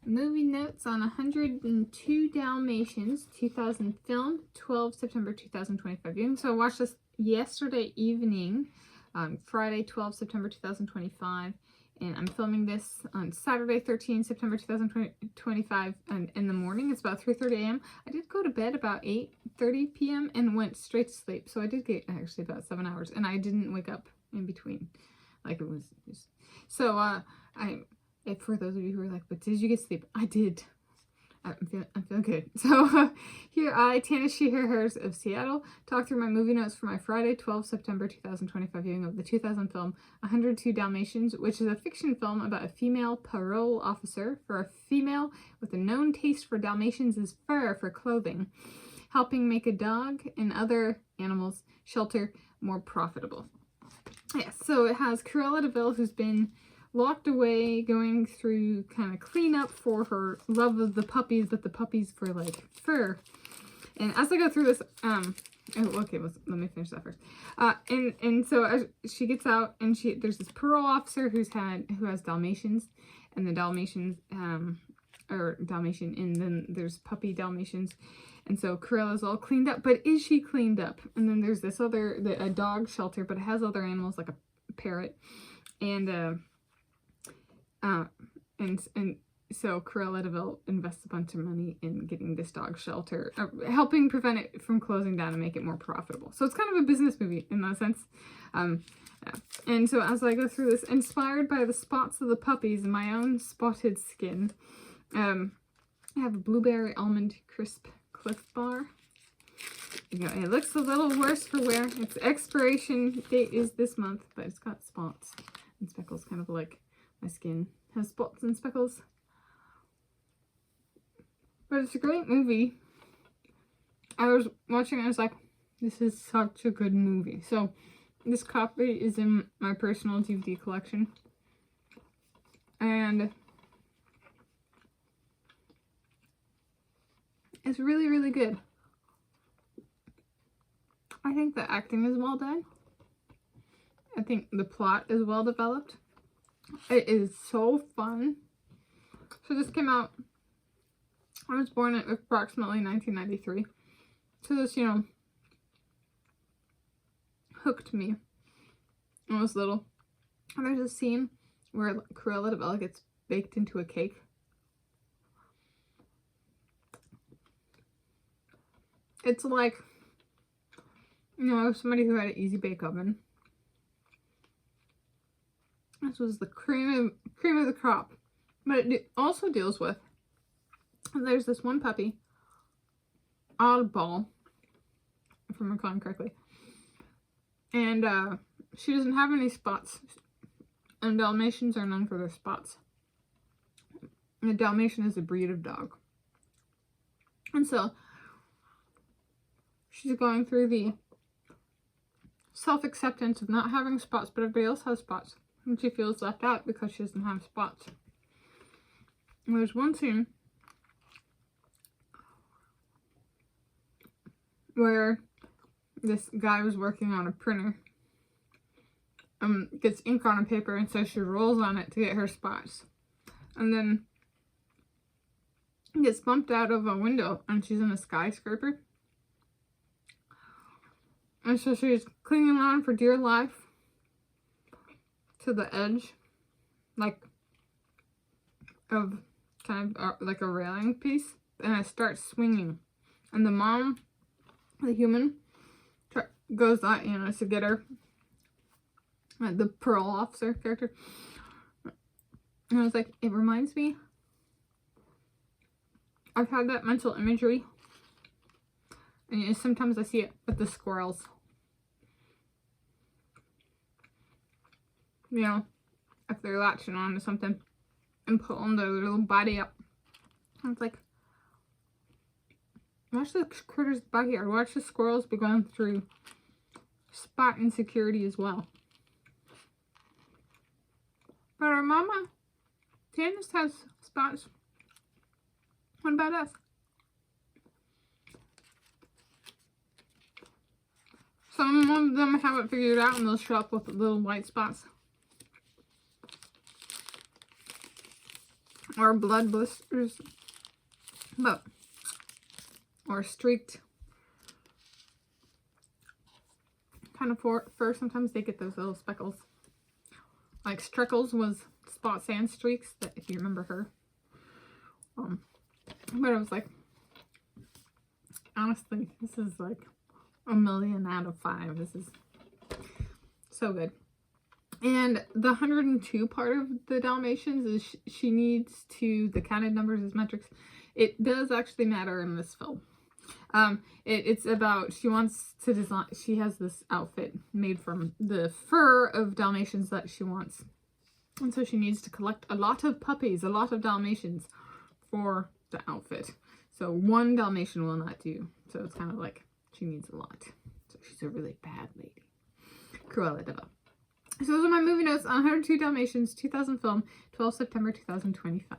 Movie notes on 102 Dalmatians, 2000 film, 12 September 2025 viewing. So I watched this yesterday evening, Friday, 12 September 2025. And I'm filming this on Saturday, 13 September 2025 in the morning. It's about 3:30 a.m. I did go to bed about 8:30 p.m. and went straight to sleep. So I did get actually about 7 hours. And I didn't wake up in between. Like it was just... So, for those of you who are like, but did you get sleep? I did. I'm feeling good. So here Tanis Coralee of Seattle, talk through my movie notes for my Friday, 12 September 2025 viewing of the 2000 film 102 Dalmatians, which is a fiction film about a female parole officer for a female with a known taste for Dalmatians' fur for clothing, helping make a dog and other animals shelter more profitable. Yeah, so it has Cruella de Vil, who's been locked away, going through kind of cleanup for her love of the puppies, but the puppies for like fur. And as I go through this, let me finish that first. And so as she gets out, and there's this parole officer who has Dalmatians, and the Dalmatians, or Dalmatian, and then there's puppy Dalmatians. And so Corella's all cleaned up, but is she cleaned up? And then there's this a dog shelter, but it has other animals like a parrot, and so Cruella de Vil invests a bunch of money in getting this dog shelter, helping prevent it from closing down and make it more profitable. So it's kind of a business movie in that sense. Yeah. And so as I go through this, inspired by the spots of the puppies and my own spotted skin, I have a blueberry almond crisp Cliff Bar. It looks a little worse for wear. Its expiration date is this month, but it's got spots and speckles, kind of like my skin has spots and speckles. But it's a great movie. I was watching it, I was like, this is such a good movie. So this copy is in my personal DVD collection. And it's really, really good. I think the acting is well done. I think the plot is well developed. It is so fun. So this came out, I was born in approximately 1993. So this, hooked me when I was little. And there's a scene where Cruella de Vil gets baked into a cake. It's like, somebody who had an easy bake oven. This was the cream of the crop. But it also deals with, there's this one puppy, Oddball, if I'm recalling correctly. And she doesn't have any spots. And Dalmatians are known for their spots. And a Dalmatian is a breed of dog. And so she's going through the self-acceptance of not having spots, but everybody else has spots. And she feels left out because she doesn't have spots. And there's one scene where this guy was working on a printer, gets ink on a paper, and so she rolls on it to get her spots. And then gets bumped out of a window, and she's in a skyscraper. And so she's clinging on for dear life to the edge, like a railing piece, and it starts swinging. And the mom, the human, goes out, to get her, the parole officer character. And I was like, it reminds me, I've had that mental imagery, and sometimes I see it with the squirrels. If they're latching on to something and pulling their little body up. I was like, watch the critters back here. Watch the squirrels be going through spot insecurity as well. But our mama, Tanis, has spots. What about us? Some of them have it figured out and they'll show up with little white spots. or blood blisters, but, or streaked kind of fur. Sometimes they get those little speckles. Like Streckles was spots and streaks, that if you remember her. But I was like, honestly, this is like a million out of 5. This is so good. And the 102 part of the Dalmatians is she needs to, the counted numbers as metrics. It does actually matter in this film. It's about, she wants to design, she has this outfit made from the fur of Dalmatians that she wants. And so she needs to collect a lot of puppies, a lot of Dalmatians for the outfit. So one Dalmatian will not do. So it's kind of like she needs a lot. So she's a really bad lady. Cruella de Vil. So those are my movie notes on 102 Dalmatians, 2000 film, 12 September 2025.